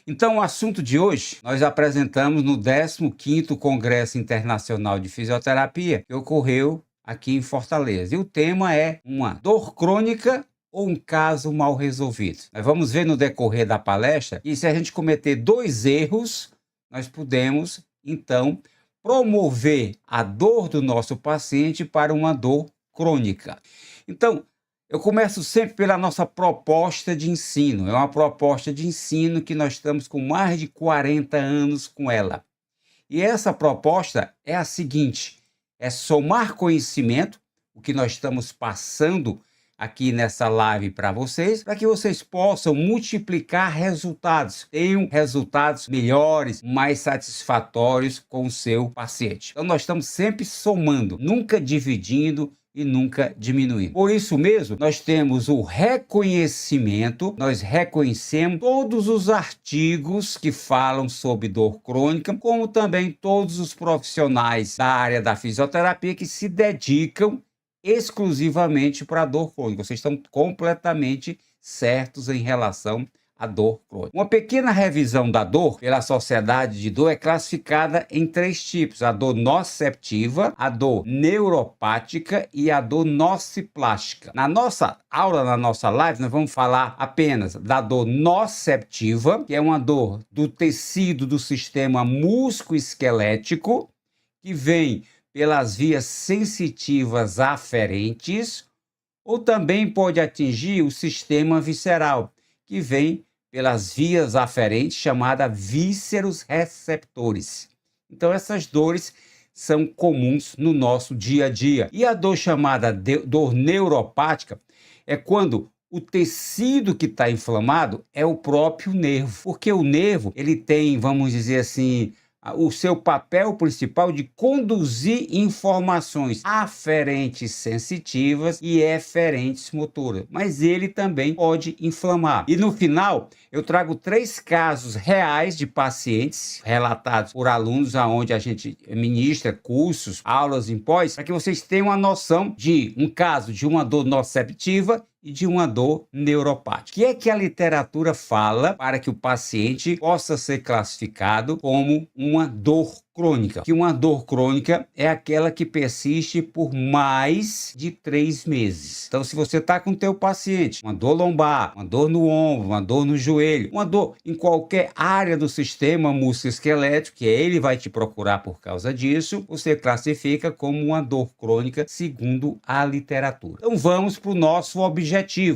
Então, o assunto de hoje, nós apresentamos no 15º Congresso Internacional de Fisioterapia, que ocorreu aqui em Fortaleza. E o tema é uma dor crônica ou um caso mal resolvido. Nós vamos ver no decorrer da palestra que se a gente cometer 2 erros, nós podemos, então, promover a dor do nosso paciente para uma dor crônica. Então, eu começo sempre pela nossa proposta de ensino. É uma proposta de ensino que nós estamos com mais de 40 anos com ela. E essa proposta é a seguinte: é somar conhecimento, o que nós estamos passando aqui nessa live para vocês, para que vocês possam multiplicar resultados, tenham resultados melhores, mais satisfatórios com o seu paciente. Então nós estamos sempre somando, nunca dividindo e nunca diminuindo. Por isso mesmo, nós temos o reconhecimento, nós reconhecemos todos os artigos que falam sobre dor crônica, como também todos os profissionais da área da fisioterapia que se dedicam exclusivamente para a dor crônica. Vocês estão completamente certos em relação à dor crônica. Uma pequena revisão da dor pela Sociedade de Dor é classificada em 3 tipos: a dor nociceptiva, a dor neuropática e a dor nociplástica. Na nossa aula, na nossa live, nós vamos falar apenas da dor nociceptiva, que é uma dor do tecido do sistema músculo-esquelético, que vem pelas vias sensitivas aferentes, ou também pode atingir o sistema visceral, que vem pelas vias aferentes, chamada vísceros receptores. Então essas dores são comuns no nosso dia a dia. E a dor chamada dor neuropática é quando o tecido que está inflamado é o próprio nervo, porque o nervo ele tem, vamos dizer assim, o seu papel principal de conduzir informações aferentes sensitivas e eferentes motoras, mas ele também pode inflamar. E no final, eu trago 3 casos reais de pacientes relatados por alunos aonde a gente ministra cursos, aulas em pós, para que vocês tenham uma noção de um caso de uma dor nociceptiva e de uma dor neuropática. O que é que a literatura fala para que o paciente possa ser classificado como uma dor crônica? Que uma dor crônica é aquela que persiste por mais de 3 meses. Então, se você está com o teu paciente, uma dor lombar, uma dor no ombro, uma dor no joelho, uma dor em qualquer área do sistema músculo-esquelético, que ele vai te procurar por causa disso, você classifica como uma dor crônica segundo a literatura. Então, vamos para o nosso objetivo.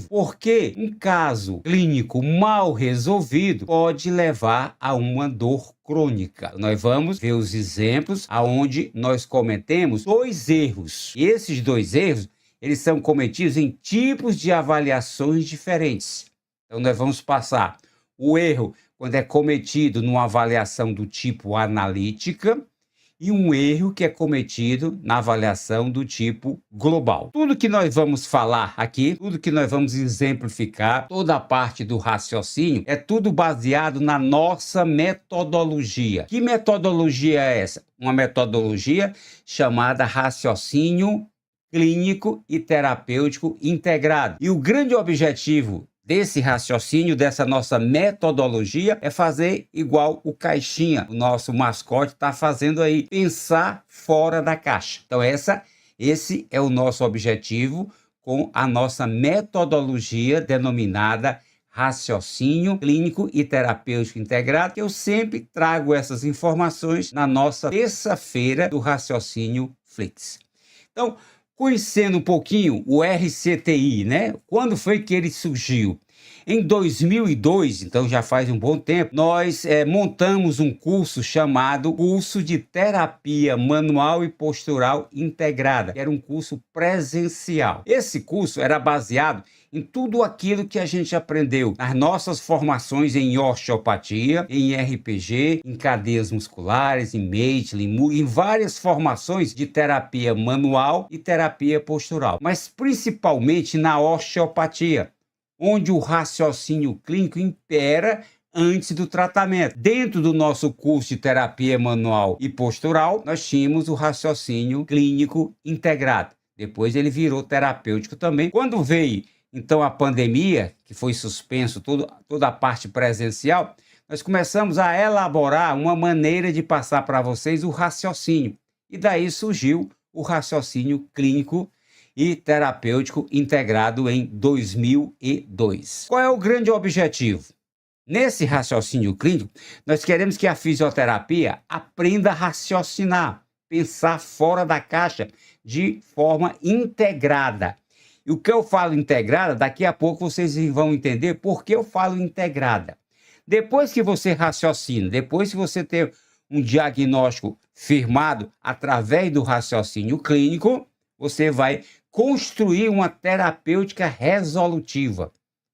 Porque um caso clínico mal resolvido pode levar a uma dor crônica. Nós vamos ver os exemplos aonde nós cometemos 2 erros. E esses 2 erros, eles são cometidos em tipos de avaliações diferentes. Então nós vamos passar o erro quando é cometido numa avaliação do tipo analítica e um erro que é cometido na avaliação do tipo global. Tudo que nós vamos falar aqui, tudo que nós vamos exemplificar, toda a parte do raciocínio, é tudo baseado na nossa metodologia. Que metodologia é essa? Uma metodologia chamada raciocínio clínico e terapêutico integrado. E o grande objetivo desse raciocínio, dessa nossa metodologia, é fazer igual o Caixinha, o nosso mascote, está fazendo aí, pensar fora da caixa. Então esse é o nosso objetivo com a nossa metodologia denominada raciocínio clínico e terapêutico integrado, que eu sempre trago essas informações na nossa terça-feira do Raciocínio Flix. Então, conhecendo um pouquinho o RCTI, né? Quando foi que ele surgiu? Em 2002, então já faz um bom tempo, nós montamos um curso chamado Curso de Terapia Manual e Postural Integrada, que era um curso presencial. Esse curso era baseado em tudo aquilo que a gente aprendeu nas nossas formações em osteopatia, em RPG, em cadeias musculares, em Maitland, em várias formações de terapia manual e terapia postural, mas principalmente na osteopatia, onde o raciocínio clínico impera antes do tratamento. Dentro do nosso curso de terapia manual e postural, nós tínhamos o raciocínio clínico integrado. Depois ele virou terapêutico também. Quando veio então a pandemia, que foi suspenso toda a parte presencial, nós começamos a elaborar uma maneira de passar para vocês o raciocínio. E daí surgiu o raciocínio clínico e terapêutico integrado em 2002. Qual é o grande objetivo? Nesse raciocínio clínico, nós queremos que a fisioterapia aprenda a raciocinar, pensar fora da caixa de forma integrada. E o que eu falo integrada, daqui a pouco vocês vão entender por que eu falo integrada. Depois que você raciocina, depois que você tem um diagnóstico firmado através do raciocínio clínico, você vai construir uma terapêutica resolutiva.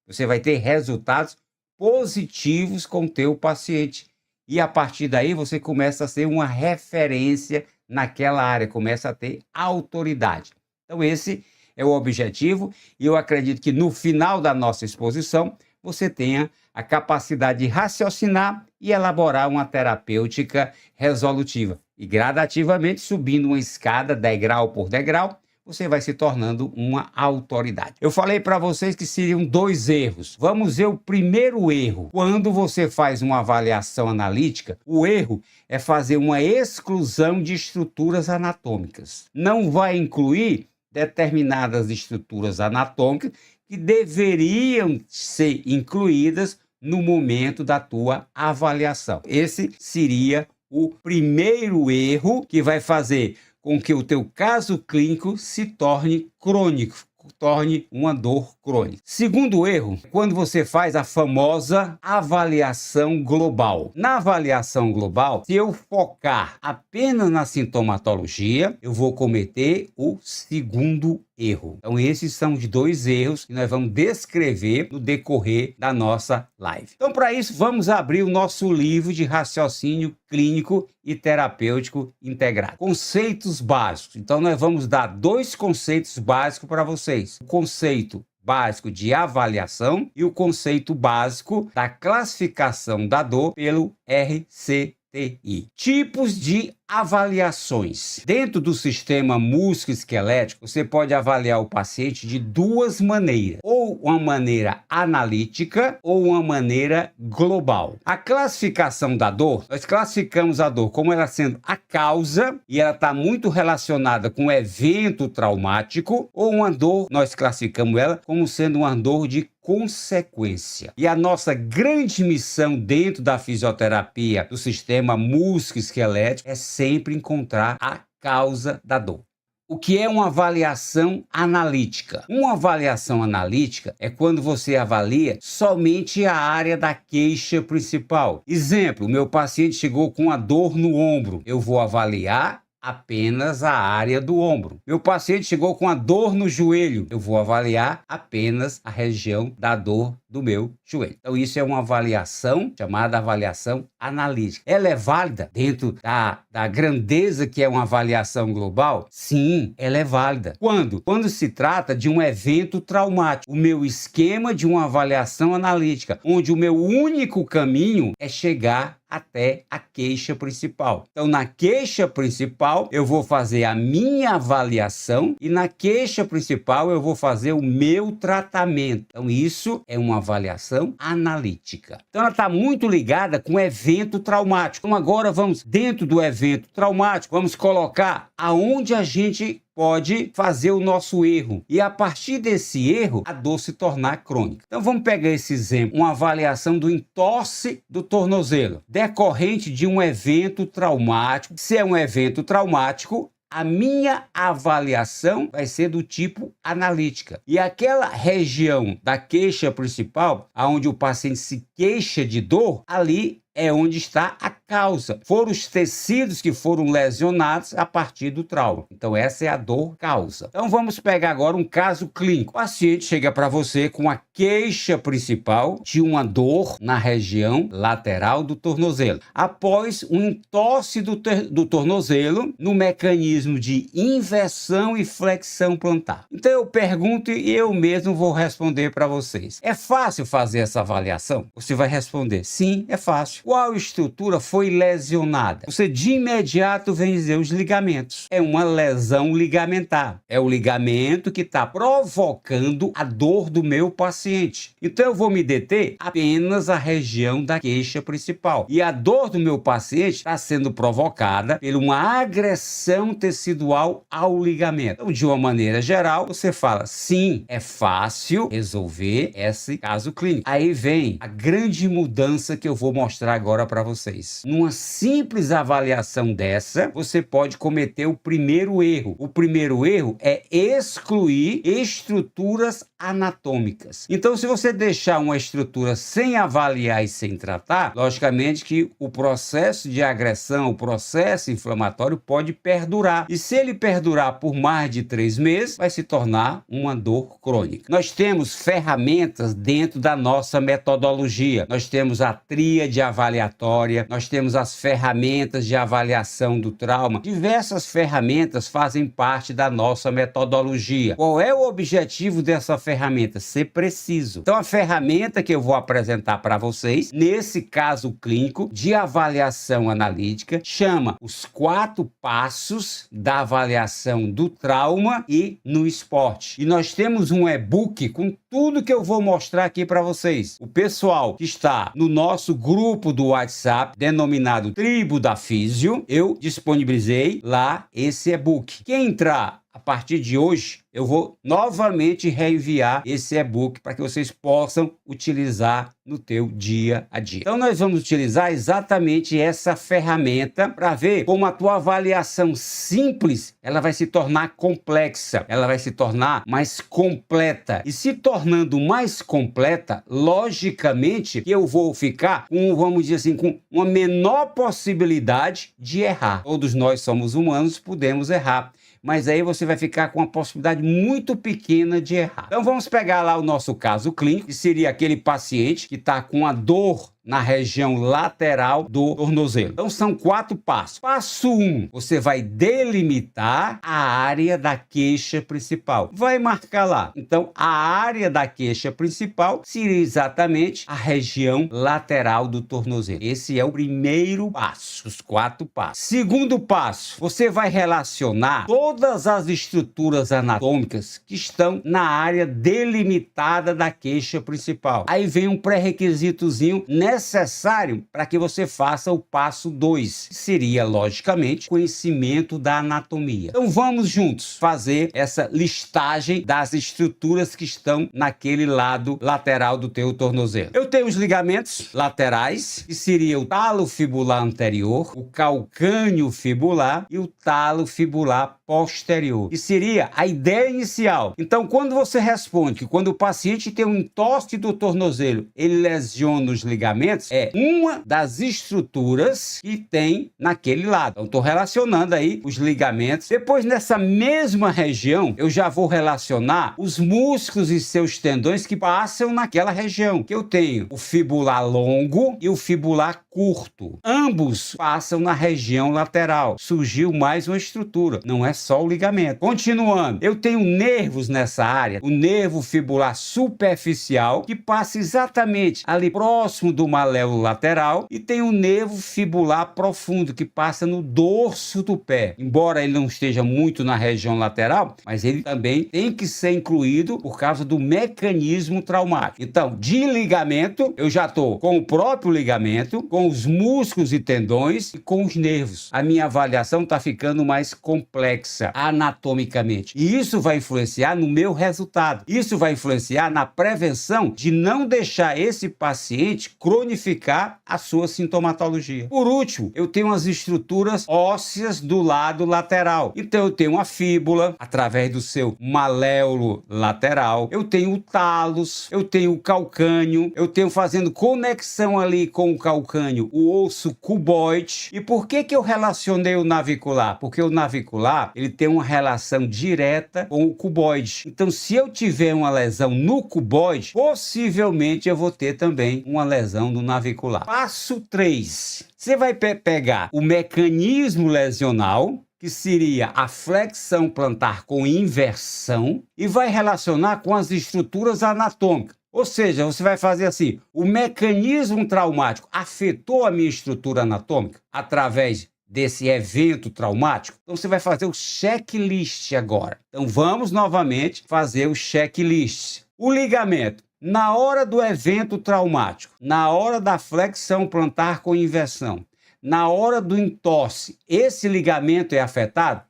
Você vai ter resultados positivos com o teu paciente. E a partir daí você começa a ser uma referência naquela área, começa a ter autoridade. Então esse é o objetivo e eu acredito que no final da nossa exposição você tenha a capacidade de raciocinar e elaborar uma terapêutica resolutiva. E gradativamente, subindo uma escada, degrau por degrau, você vai se tornando uma autoridade. Eu falei para vocês que seriam 2 erros. Vamos ver o primeiro erro. Quando você faz uma avaliação analítica, o erro é fazer uma exclusão de estruturas anatômicas. Não vai incluir determinadas estruturas anatômicas que deveriam ser incluídas no momento da tua avaliação. Esse seria o primeiro erro que vai fazer com que o teu caso clínico se torne crônico, torne uma dor crônica. Segundo erro, quando você faz a famosa avaliação global. Na avaliação global, se eu focar apenas na sintomatologia, eu vou cometer o segundo erro. Então esses são os 2 erros que nós vamos descrever no decorrer da nossa live. Então para isso vamos abrir o nosso livro de raciocínio clínico e terapêutico integrado. Conceitos básicos. Então nós vamos dar 2 conceitos básicos para vocês. O conceito básico de avaliação e o conceito básico da classificação da dor pelo RCTI. Tipos de avaliações. Dentro do sistema músculo-esquelético, você pode avaliar o paciente de 2 maneiras, ou uma maneira analítica ou uma maneira global. A classificação da dor, nós classificamos a dor como ela sendo a causa, e ela está muito relacionada com o evento traumático, ou uma dor, nós classificamos ela como sendo uma dor de consequência. E a nossa grande missão dentro da fisioterapia do sistema músculo-esquelético é sempre encontrar a causa da dor. O que é uma avaliação analítica? Uma avaliação analítica é quando você avalia somente a área da queixa principal. Exemplo, meu paciente chegou com a dor no ombro. Eu vou avaliar apenas a área do ombro. Meu paciente chegou com a dor no joelho. Eu vou avaliar apenas a região da dor do meu joelho. Então isso é uma avaliação chamada avaliação analítica. Ela é válida dentro da grandeza que é uma avaliação global? Sim, ela é válida. Quando? Quando se trata de um evento traumático. O meu esquema de uma avaliação analítica, onde o meu único caminho é chegar até a queixa principal. Então, na queixa principal, eu vou fazer a minha avaliação e na queixa principal eu vou fazer o meu tratamento. Então, isso é uma avaliação analítica. Então, ela está muito ligada com o evento traumático. Então, agora vamos, dentro do evento traumático, vamos colocar aonde a gente pode fazer o nosso erro. E a partir desse erro, a dor se tornar crônica. Então vamos pegar esse exemplo, uma avaliação do entorse do tornozelo, decorrente de um evento traumático. Se é um evento traumático, a minha avaliação vai ser do tipo analítica. E aquela região da queixa principal, onde o paciente se queixa de dor, ali é onde está a causa. Foram os tecidos que foram lesionados a partir do trauma. Então essa é a dor causa. Então vamos pegar agora um caso clínico. O paciente chega para você com a queixa principal de uma dor na região lateral do tornozelo, após um entorse do tornozelo no mecanismo de inversão e flexão plantar. Então eu pergunto e eu mesmo vou responder para vocês. É fácil fazer essa avaliação? Você vai responder, sim, é fácil. Qual estrutura foi lesionada? Você de imediato vem dizer os ligamentos. É uma lesão ligamentar. É o ligamento que está provocando a dor do meu paciente. Então eu vou me deter apenas a região da queixa principal. E a dor do meu paciente está sendo provocada por uma agressão tecidual ao ligamento. Então, de uma maneira geral, você fala, sim, é fácil resolver esse caso clínico. Aí vem a grande mudança que eu vou mostrar agora para vocês. Numa simples avaliação dessa, você pode cometer o primeiro erro. O primeiro erro é excluir estruturas anatômicas. Então, se você deixar uma estrutura sem avaliar e sem tratar, logicamente que o processo de agressão, o processo inflamatório pode perdurar. E se ele perdurar por mais de 3 meses, vai se tornar uma dor crônica. Nós temos ferramentas dentro da nossa metodologia. Nós temos a tríade avaliatória, nós temos as ferramentas de avaliação do trauma. Diversas ferramentas fazem parte da nossa metodologia. Qual é o objetivo dessa ferramenta? Ser preciso. Então, a ferramenta que eu vou apresentar para vocês, nesse caso clínico de avaliação analítica, chama os 4 passos da avaliação do trauma e no esporte. E nós temos um e-book com tudo que eu vou mostrar aqui para vocês. O pessoal que está no nosso grupo do WhatsApp, denominado Tribo da Físio, eu disponibilizei lá esse e-book. Quem entrar a partir de hoje, eu vou novamente reenviar esse e-book para que vocês possam utilizar no teu dia a dia. Então, nós vamos utilizar exatamente essa ferramenta para ver como a tua avaliação simples, ela vai se tornar complexa, ela vai se tornar mais completa. E se tornando mais completa, logicamente, que eu vou ficar com, vamos dizer assim, com uma menor possibilidade de errar. Todos nós somos humanos, podemos errar. Mas aí você vai ficar com uma possibilidade muito pequena de errar. Então vamos pegar lá o nosso caso clínico, que seria aquele paciente que está com a dor na região lateral do tornozelo. Então são 4 passos. Passo 1, você vai delimitar a área da queixa principal. Vai marcar lá. Então a área da queixa principal seria exatamente a região lateral do tornozelo. Esse é o primeiro passo, os 4 passos. Segundo passo, você vai relacionar todas as estruturas anatômicas que estão na área delimitada da queixa principal. Aí vem um pré-requisitozinho necessário para que você faça o passo 2, que seria, logicamente, conhecimento da anatomia. Então vamos juntos fazer essa listagem das estruturas que estão naquele lado lateral do teu tornozelo. Eu tenho os ligamentos laterais, que seria o talo fibular anterior, o calcâneo fibular e o talo fibular posterior, que seria a ideia inicial. Então, quando você responde que quando o paciente tem um entorse do tornozelo, ele lesiona os ligamentos, é uma das estruturas que tem naquele lado. Então, estou relacionando aí os ligamentos. Depois, nessa mesma região, eu já vou relacionar os músculos e seus tendões que passam naquela região, que eu tenho o fibular longo e o fibular curto. Ambos passam na região lateral. Surgiu mais uma estrutura, não é só o ligamento. Continuando, eu tenho nervos nessa área, o nervo fibular superficial, que passa exatamente ali próximo do maléolo lateral, e tem o nervo fibular profundo, que passa no dorso do pé. Embora ele não esteja muito na região lateral, mas ele também tem que ser incluído por causa do mecanismo traumático. Então, de ligamento, eu já estou com o próprio ligamento, com os músculos e tendões e com os nervos. A minha avaliação está ficando mais complexa anatomicamente. E isso vai influenciar no meu resultado. Isso vai influenciar na prevenção de não deixar esse paciente cronificar a sua sintomatologia. Por último, eu tenho as estruturas ósseas do lado lateral. Então, eu tenho a fíbula, através do seu maléolo lateral. Eu tenho o talos, eu tenho o calcânio, eu tenho fazendo conexão ali com o calcânio, o osso cuboide. E por que eu relacionei o navicular? Porque o navicular, ele tem uma relação direta com o cuboide. Então, se eu tiver uma lesão no cuboide, possivelmente eu vou ter também uma lesão no navicular. Passo 3. Você vai pegar o mecanismo lesional, que seria a flexão plantar com inversão, e vai relacionar com as estruturas anatômicas. Ou seja, você vai fazer assim, o mecanismo traumático afetou a minha estrutura anatômica através desse evento traumático? Então você vai fazer o checklist agora. Então vamos novamente fazer o checklist. O ligamento, na hora do evento traumático, na hora da flexão plantar com inversão, na hora do entorse, esse ligamento é afetado?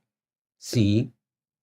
Sim,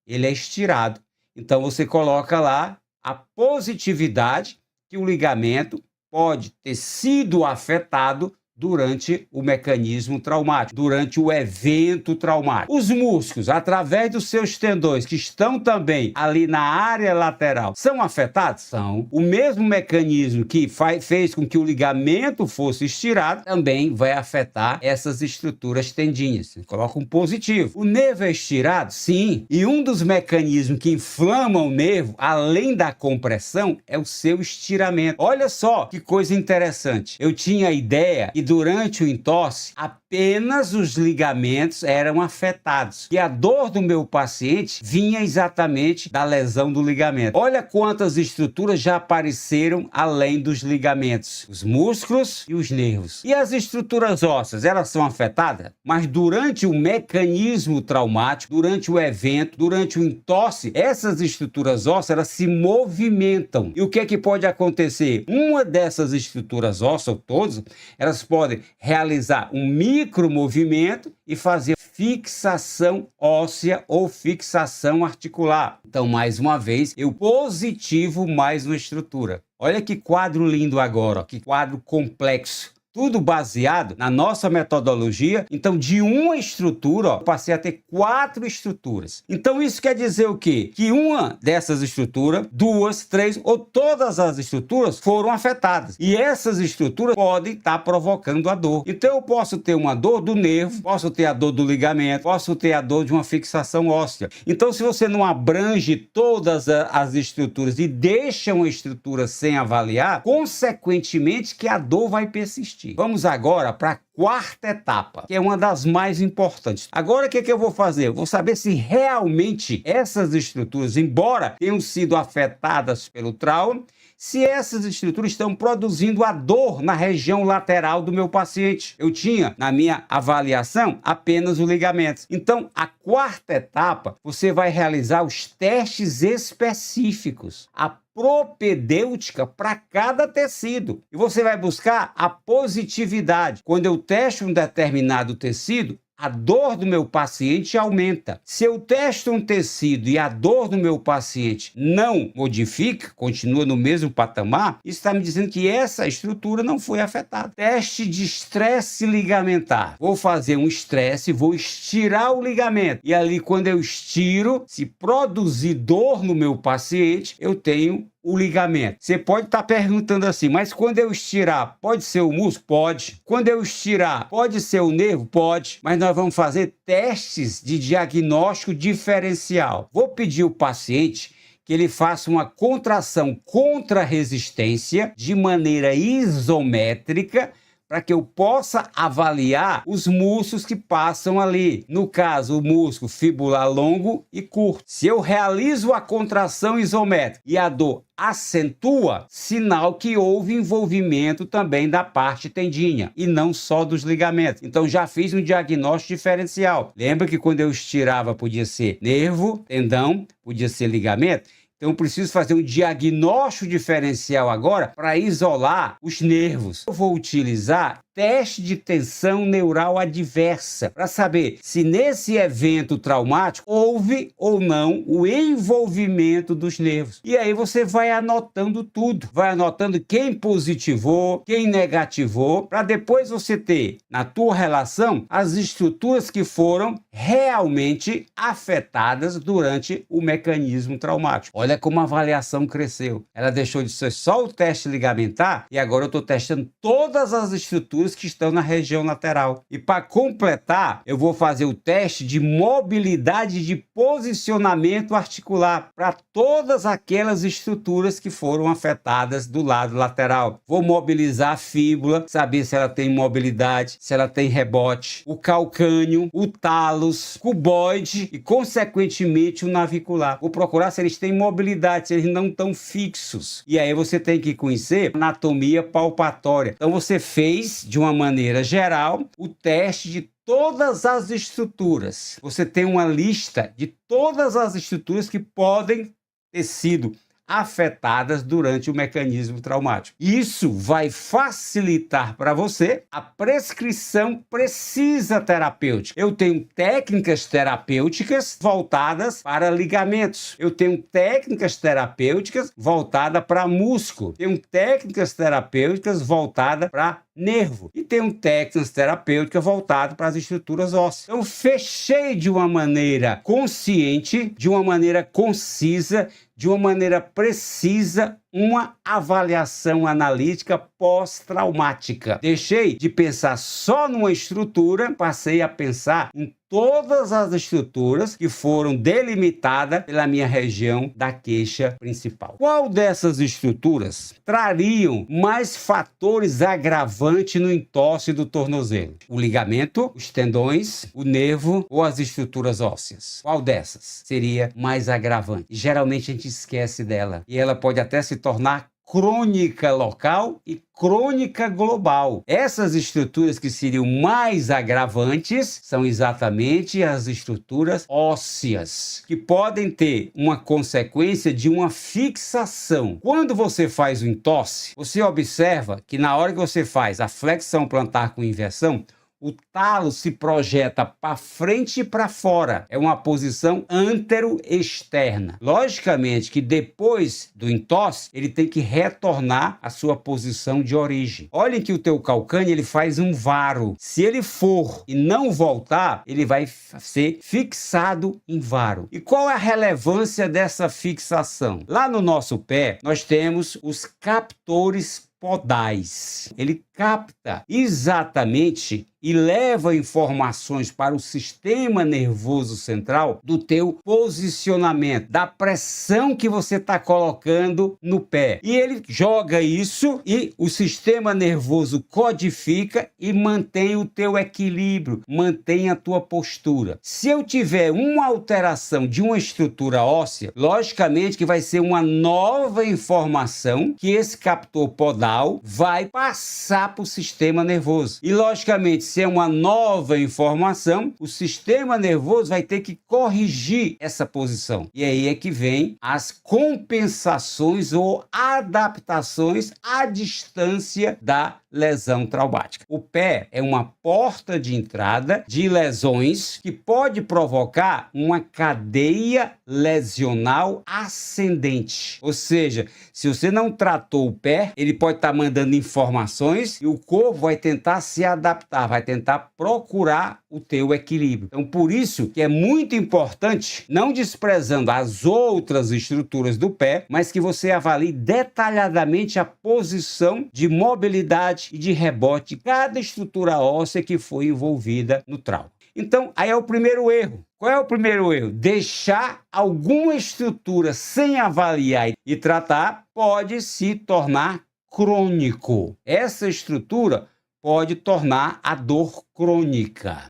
ele é estirado. Então você coloca lá a positividade que o ligamento pode ter sido afetado durante o mecanismo traumático, durante o evento traumático. Os músculos, através dos seus tendões, que estão também ali na área lateral, são afetados? São. O mesmo mecanismo que fez com que o ligamento fosse estirado, também vai afetar essas estruturas tendíneas. Coloca um positivo. O nervo é estirado? Sim. E um dos mecanismos que inflamam o nervo, além da compressão, é o seu estiramento. Olha só que coisa interessante. Eu tinha a ideia que durante o entorse, apenas os ligamentos eram afetados. E a dor do meu paciente vinha exatamente da lesão do ligamento. Olha quantas estruturas já apareceram além dos ligamentos. Os músculos e os nervos. E as estruturas ósseas, elas são afetadas? Mas durante o mecanismo traumático, durante o evento, durante o entorse, essas estruturas ósseas, elas se movimentam. E o que é que pode acontecer? Uma dessas estruturas ósseas, ou todas, elas podem realizar um micromovimento e fazer fixação óssea ou fixação articular. Então, mais uma vez, eu positivo mais uma estrutura. Olha que quadro lindo agora, ó, que quadro complexo. Tudo baseado na nossa metodologia. Então, de uma estrutura, ó, eu passei a ter 4 estruturas. Então, isso quer dizer o quê? Que uma dessas estruturas, 2, 3 ou todas as estruturas foram afetadas. E essas estruturas podem estar provocando a dor. Então, eu posso ter uma dor do nervo, posso ter a dor do ligamento, posso ter a dor de uma fixação óssea. Então, se você não abrange todas as estruturas e deixa uma estrutura sem avaliar, consequentemente que a dor vai persistir. Vamos agora para a quarta etapa, que é uma das mais importantes. Agora, o que é que eu vou fazer? Eu vou saber se realmente essas estruturas, embora tenham sido afetadas pelo trauma, se essas estruturas estão produzindo a dor na região lateral do meu paciente. Eu tinha, na minha avaliação, apenas o ligamento. Então, a quarta etapa, você vai realizar os testes específicos, a propedêutica para cada tecido. E você vai buscar a positividade. Quando eu testo um determinado tecido, a dor do meu paciente aumenta. Se eu testo um tecido e a dor do meu paciente não modifica, continua no mesmo patamar, isso está me dizendo que essa estrutura não foi afetada. Teste de estresse ligamentar. Vou fazer um estresse, vou estirar o ligamento. E ali, quando eu estiro, se produzir dor no meu paciente, eu tenho o ligamento. Você pode estar perguntando assim, mas quando eu estirar, pode ser o músculo? Pode. Quando eu estirar, pode ser o nervo? Pode. Mas nós vamos fazer testes de diagnóstico diferencial. Vou pedir ao paciente que ele faça uma contração contra resistência de maneira isométrica, para que eu possa avaliar os músculos que passam ali. No caso, o músculo fibular longo e curto. Se eu realizo a contração isométrica e a dor acentua, sinal que houve envolvimento também da parte tendínea e não só dos ligamentos. Então já fiz um diagnóstico diferencial. Lembra que quando eu estirava podia ser nervo, tendão, podia ser ligamento? Então, eu preciso fazer um diagnóstico diferencial agora para isolar os nervos. Eu vou utilizar teste de tensão neural adversa para saber se nesse evento traumático houve ou não o envolvimento dos nervos. E aí você vai anotando tudo. Vai anotando quem positivou, quem negativou, para depois você ter na tua relação as estruturas que foram realmente afetadas durante o mecanismo traumático. Olha como a avaliação cresceu. Ela deixou de ser só o teste ligamentar e agora eu estou testando todas as estruturas estruturas que estão na região lateral. E para completar, eu vou fazer o teste de mobilidade de posicionamento articular para todas aquelas estruturas que foram afetadas do lado lateral. Vou mobilizar a fíbula, saber se ela tem mobilidade, se ela tem rebote, o calcâneo, o talos, cuboide e, consequentemente, o navicular. Vou procurar se eles têm mobilidade, se eles não estão fixos. E aí você tem que conhecer a anatomia palpatória. Então você fez, de uma maneira geral, o teste de todas as estruturas. Você tem uma lista de todas as estruturas que podem ter sido afetadas durante o mecanismo traumático. Isso vai facilitar para você a prescrição precisa terapêutica. Eu tenho técnicas terapêuticas voltadas para ligamentos. Eu tenho técnicas terapêuticas voltadas para músculo. Tenho técnicas terapêuticas voltadas para nervo. E tenho técnicas terapêuticas voltadas para as estruturas ósseas. Então, fechei de uma maneira consciente, de uma maneira concisa, de uma maneira precisa, uma avaliação analítica pós-traumática. Deixei de pensar só numa estrutura, passei a pensar em todas as estruturas que foram delimitadas pela minha região da queixa principal. Qual dessas estruturas trariam mais fatores agravantes no entorse do tornozelo? O ligamento, os tendões, o nervo ou as estruturas ósseas? Qual dessas seria mais agravante? Geralmente a gente esquece dela e ela pode até se tornar crônica local e crônica global. Essas estruturas que seriam mais agravantes são exatamente as estruturas ósseas, que podem ter uma consequência de uma fixação. Quando você faz o entorse, você observa que na hora que você faz a flexão plantar com inversão, o talo se projeta para frente e para fora. É uma posição antero-externa. Logicamente que depois do entorse, ele tem que retornar à sua posição de origem. Olhem que o teu calcâneo ele faz um varo. Se ele for e não voltar, ele vai ser fixado em varo. E qual é a relevância dessa fixação? Lá no nosso pé, nós temos os captores podais. Ele capta exatamente e leva informações para o sistema nervoso central do teu posicionamento, da pressão que você está colocando no pé. E ele joga isso e o sistema nervoso codifica e mantém o teu equilíbrio, mantém a tua postura. Se eu tiver uma alteração de uma estrutura óssea, logicamente que vai ser uma nova informação que esse captor podal vai passar para o sistema nervoso. E logicamente, se é uma nova informação, o sistema nervoso vai ter que corrigir essa posição. E aí é que vem as compensações ou adaptações à distância da lesão traumática. O pé é uma porta de entrada de lesões que pode provocar uma cadeia lesional ascendente. Ou seja, se você não tratou o pé, ele pode estar mandando informações e o corpo vai tentar se adaptar, vai tentar procurar o teu equilíbrio. Então, por isso que é muito importante, não desprezando as outras estruturas do pé, mas que você avalie detalhadamente a posição de mobilidade e de rebote de cada estrutura óssea que foi envolvida no trauma. Então, aí é o primeiro erro. Qual é o primeiro erro? Deixar alguma estrutura sem avaliar e tratar pode se tornar crônico. Essa estrutura pode tornar a dor crônica.